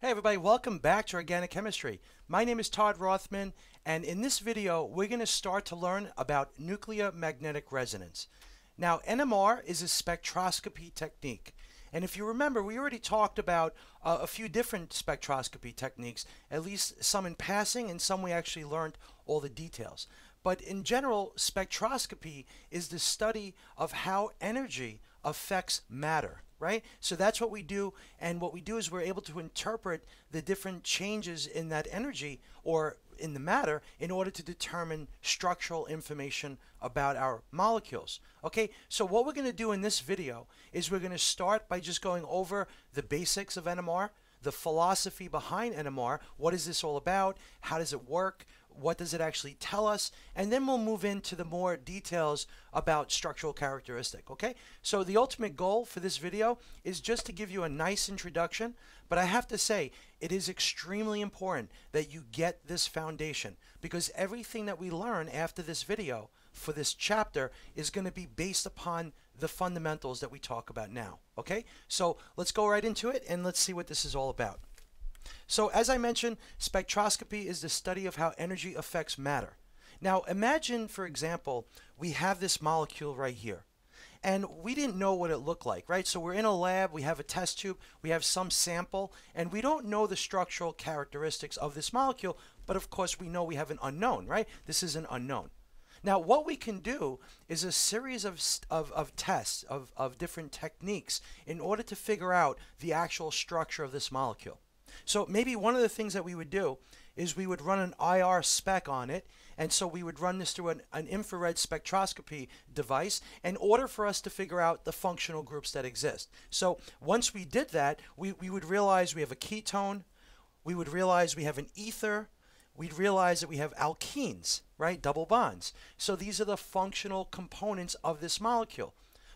Hey everybody, welcome back to Organic Chemistry. My name is Todd Rothman, and in this video we're going to start to learn about nuclear magnetic resonance. Now, NMR is a spectroscopy technique, and if you remember, we already talked about a few different spectroscopy techniques, at least some in passing and some we actually learned all the details. But in general, spectroscopy is the study of how energy affects matter, right? So that's what we do, and what we do is we're able to interpret the different changes in that energy or in the matter in order to determine structural information about our molecules. Okay, so what we're going to do in this video is we're going to start by just going over the basics of NMR, the philosophy behind NMR, what is this all about, how does it work, what does it actually tell us, and then we'll move into the more details about structural characteristic. Okay, so the ultimate goal for this video is just to give you a nice introduction, but I have to say it is extremely important that you get this foundation, because everything that we learn after this video for this chapter is going to be based upon the fundamentals that we talk about now. Okay, so let's go right into it and let's see what this is all about. So as I mentioned, spectroscopy is the study of how energy affects matter. Now imagine, for example, we have this molecule right here, and we didn't know what it looked like, right? So we're in a lab, we have a test tube, we have some sample, and we don't know the structural characteristics of this molecule, but of course we know we have an unknown, right? This is an unknown. Now what we can do is a series of tests, of different techniques in order to figure out the actual structure of this molecule. So maybe one of the things that we would do is we would run an IR spec on it, and so we would run this through an infrared spectroscopy device in order for us to figure out the functional groups that exist. So once we did that, we would realize we have a ketone, we would realize we have an ether, we'd realize that we have alkenes, right, double bonds. So these are the functional components of this molecule.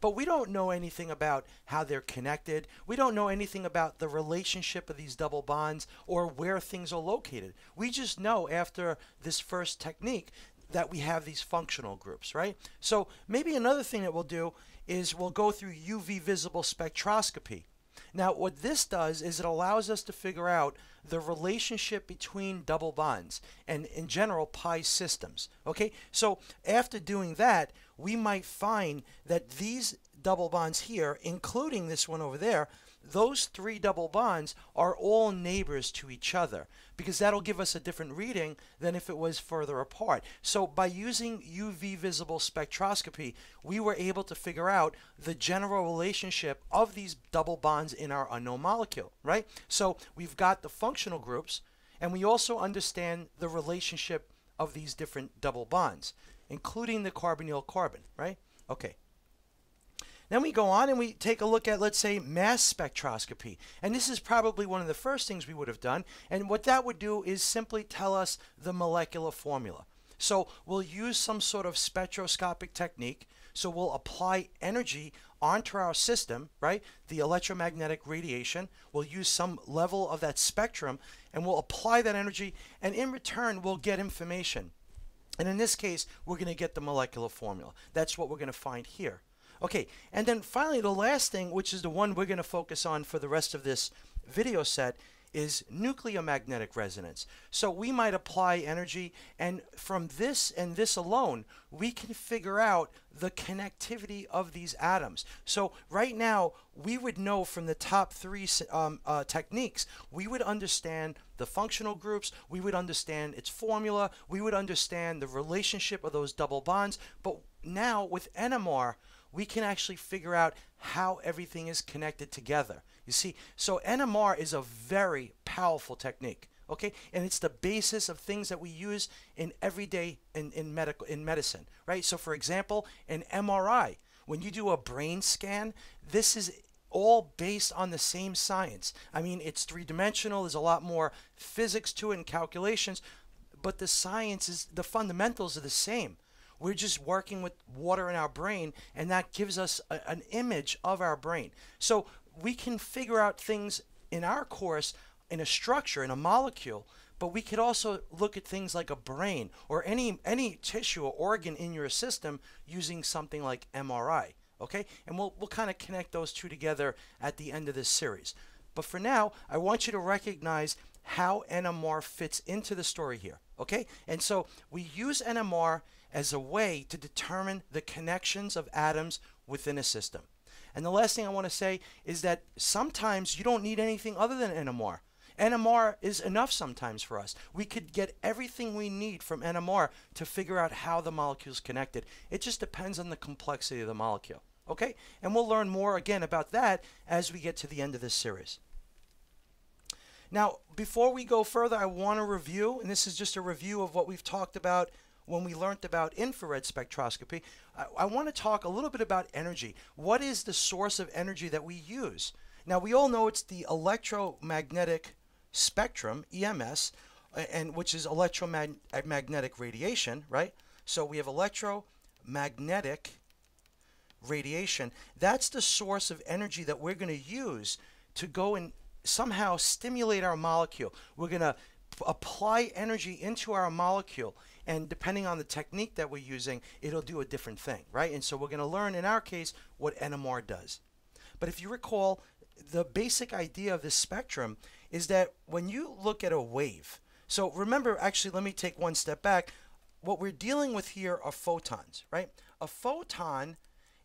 But we don't know anything about how they're connected. We don't know anything about the relationship of these double bonds or where things are located. We just know after this first technique that we have these functional groups, right? So maybe another thing that we'll do is we'll go through UV visible spectroscopy. Now what this does is it allows us to figure out the relationship between double bonds and in general pi systems. Okay, so after doing that, we might find that these double bonds here, including this one over there, those three double bonds are all neighbors to each other, because that'll give us a different reading than if it was further apart. So by using UV visible spectroscopy, we were able to figure out the general relationship of these double bonds in our unknown molecule, right? So we've got the functional groups, and we also understand the relationship of these different double bonds, including the carbonyl carbon, right? Okay. Then we go on and we take a look at, let's say, mass spectroscopy. And this is probably one of the first things we would have done. And what that would do is simply tell us the molecular formula. So we'll use some sort of spectroscopic technique. So we'll apply energy onto our system, right? The electromagnetic radiation. We'll use some level of that spectrum and we'll apply that energy. And in return, we'll get information. And in this case, we're going to get the molecular formula. That's what we're going to find here. Okay, and then finally the last thing, which is the one we're going to focus on for the rest of this video set, is nuclear magnetic resonance. So we might apply energy, and from this and this alone, we can figure out the connectivity of these atoms. So right now, we would know from the top three techniques, we would understand the functional groups, we would understand its formula, we would understand the relationship of those double bonds, but now with NMR, we can actually figure out how everything is connected together. You see, so NMR is a very powerful technique, okay? And it's the basis of things that we use in everyday in medicine, right? So for example, an MRI, when you do a brain scan, this is all based on the same science. I mean, it's three-dimensional, there's a lot more physics to it and calculations, but the science is, the fundamentals are the same. We're just working with water in our brain, and that gives us an image of our brain. So we can figure out things in our course in a structure, in a molecule, but we could also look at things like a brain or any tissue or organ in your system using something like MRI. Okay, and we'll kind of connect those two together at the end of this series. But for now, I want you to recognize how NMR fits into the story here, okay? And so we use NMR as a way to determine the connections of atoms within a system. And the last thing I want to say is that sometimes you don't need anything other than NMR. NMR is enough sometimes for us. We could get everything we need from NMR to figure out how the molecule is connected. It just depends on the complexity of the molecule. Okay? And we'll learn more again about that as we get to the end of this series. Now, before we go further, I want to review, and this is just a review of what we've talked about when we learned about infrared spectroscopy. I want to talk a little bit about energy. What is the source of energy that we use? Now, we all know it's the electromagnetic spectrum, EMS, and which is electromagnetic radiation, right? So we have electromagnetic radiation. That's the source of energy that we're going to use to go and somehow stimulate our molecule. We're going to apply energy into our molecule, and depending on the technique that we're using, it'll do a different thing, right? And so we're going to learn, in our case, what NMR does. But if you recall, the basic idea of this spectrum is that when you look at a wave, so remember, actually, let me take one step back. What we're dealing with here are photons, right? A photon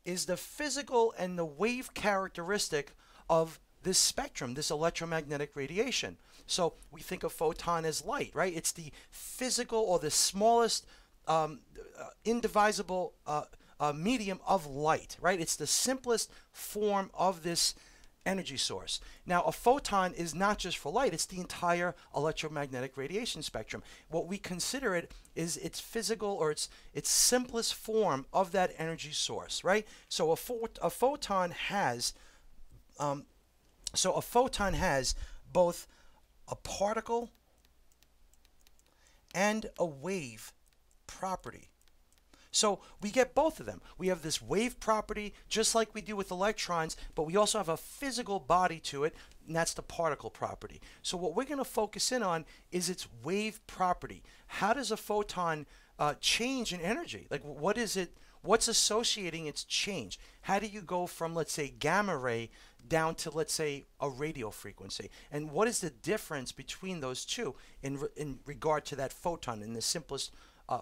is the physical and the wave characteristic of this spectrum, this electromagnetic radiation. So we think of photon as light, right? It's the physical or the smallest indivisible medium of light, right? It's the simplest form of this energy source. Now, a photon is not just for light, it's the entire electromagnetic radiation spectrum. What we consider it is its physical or its simplest form of that energy source, right? So a photon has both a particle and a wave property. So we get both of them. We have this wave property, just like we do with electrons, but we also have a physical body to it, and that's the particle property. So what we're going to focus in on is its wave property. How does a photon change in energy? Like, what is it? What's associating its change? How do you go from, let's say, gamma ray down to, let's say, a radio frequency? And what is the difference between those two in regard to that photon in the simplest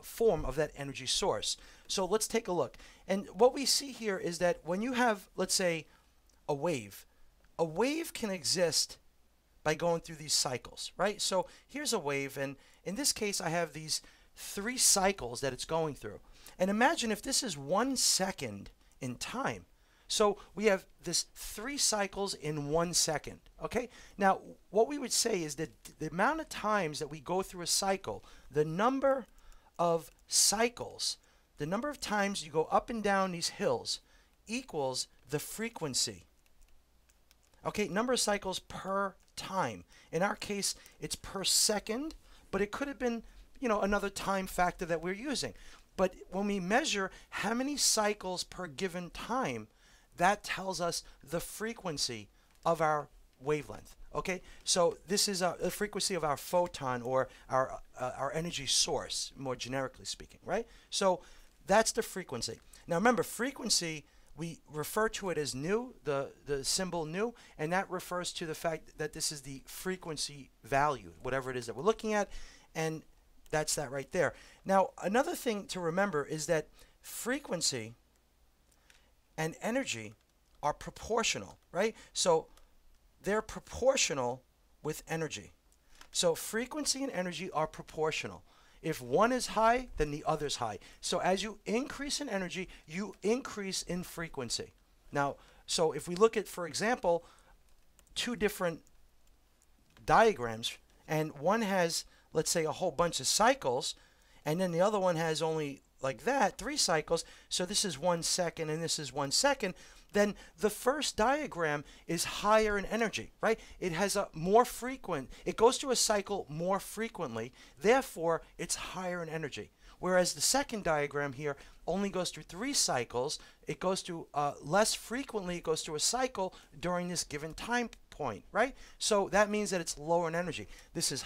form of that energy source? So let's take a look. And what we see here is that when you have, let's say, a wave can exist by going through these cycles, right? So here's a wave, and in this case, I have these 3 cycles that it's going through. And imagine if this is 1 second in time. So we have this 3 cycles in 1 second, okay? Now, what we would say is that the amount of times that we go through a cycle, the number of cycles, the number of times you go up and down these hills equals the frequency. Okay, number of cycles per time. In our case, it's per second, but it could have been, you know, another time factor that we're using. But when we measure how many cycles per given time, that tells us the frequency of our wavelength. Okay, so this is the frequency of our photon, or our energy source, more generically speaking, right? So that's the frequency. Now remember, frequency, we refer to it as nu, the symbol nu, and that refers to the fact that this is the frequency value, whatever it is that we're looking at, and that's that right there. Now, another thing to remember is that frequency and energy are proportional, right? So they're proportional with energy. So frequency and energy are proportional. If one is high, then the other is high. So as you increase in energy, you increase in frequency. Now, so if we look at, for example, 2 different diagrams, and one has, let's say, a whole bunch of cycles, and then the other one has only, like that, 3 cycles, so this is 1 second and this is 1 second, then the first diagram is higher in energy, right? It has a more frequent, it goes through a cycle more frequently, therefore it's higher in energy. Whereas the second diagram here only goes through 3 cycles, it goes through less frequently, it goes through a cycle during this given time point, right? So that means that it's lower in energy. This is